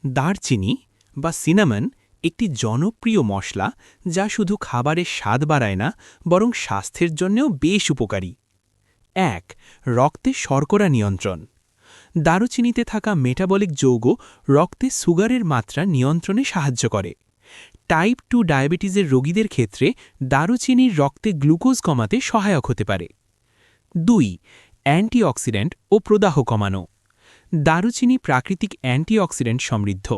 দারচিনি বা সিনামন একটি জনপ্রিয় মশলা যা শুধু খাবারের স্বাদ বাড়ায় না বরং স্বাস্থ্যের জন্যও বেশ উপকারী। ১. রক্তে শর্করা নিয়ন্ত্রণ। দারুচিনিতে থাকা মেটাবলিক যৌগ রক্তে সুগারের মাত্রা নিয়ন্ত্রণে সাহায্য করে। টাইপ 2 ডায়াবেটিসের রোগীদের ক্ষেত্রে দারুচিনির রক্তে গ্লুকোজ কমাতে সহায়ক হতে পারে। ২. অ্যান্টিঅক্সিডেন্ট ও প্রদাহ কমানো। দারুচিনি প্রাকৃতিক অ্যান্টিঅক্সিডেন্ট সমৃদ্ধ।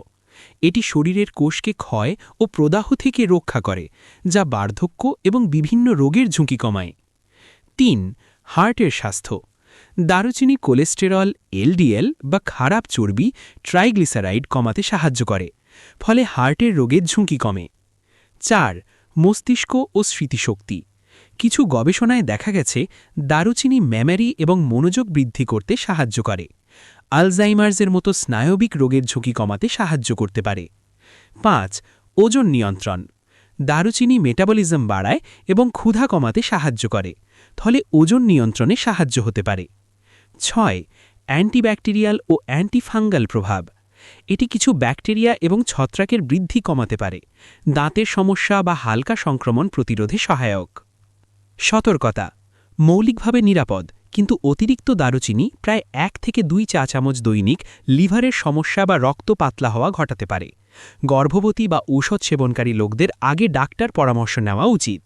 এটি শরীরের কোষকে ক্ষয় ও প্রদাহ থেকে রক্ষা করে, যা বার্ধক্য এবং বিভিন্ন রোগের ঝুঁকি কমায়। ৩. হার্টের স্বাস্থ্য। দারুচিনি কোলেস্টেরল, এলডিএল বা খারাপ চর্বি, ট্রাইগ্লিসারাইড কমাতে সাহায্য করে, ফলে হার্টের রোগের ঝুঁকি কমে। ৪. মস্তিষ্ক ও স্মৃতিশক্তি। কিছু গবেষণায় দেখা গেছে দারুচিনি মেমরি এবং মনোযোগ বৃদ্ধি করতে সাহায্য করে। আলজাইমার্সের মতো স্নায়বিক রোগের ঝুঁকি কমাতে সাহায্য করতে পারে। ৫. ওজন নিয়ন্ত্রণ। দারুচিনি মেটাবলিজম বাড়ায় এবং ক্ষুধা কমাতে সাহায্য করে, ফলে ওজন নিয়ন্ত্রণে সাহায্য হতে পারে। ৬. অ্যান্টিব্যাকটেরিয়াল ও অ্যান্টিফাঙ্গাল প্রভাব। এটি কিছু ব্যাকটেরিয়া এবং ছত্রাকের বৃদ্ধি কমাতে পারে, দাঁতের সমস্যা বা হালকা সংক্রমণ প্রতিরোধে সহায়ক। সতর্কতা: মৌলিকভাবে নিরাপদ, কিন্তু অতিরিক্ত দারুচিনি প্রায় ১ থেকে ২ চা চামচ দৈনিক লিভারের সমস্যা বা রক্ত পাতলা হওয়া ঘটাতে পারে। গর্ভবতী বা ঔষধ সেবনকারী লোকদের আগে ডাক্তার পরামর্শ নেওয়া উচিত।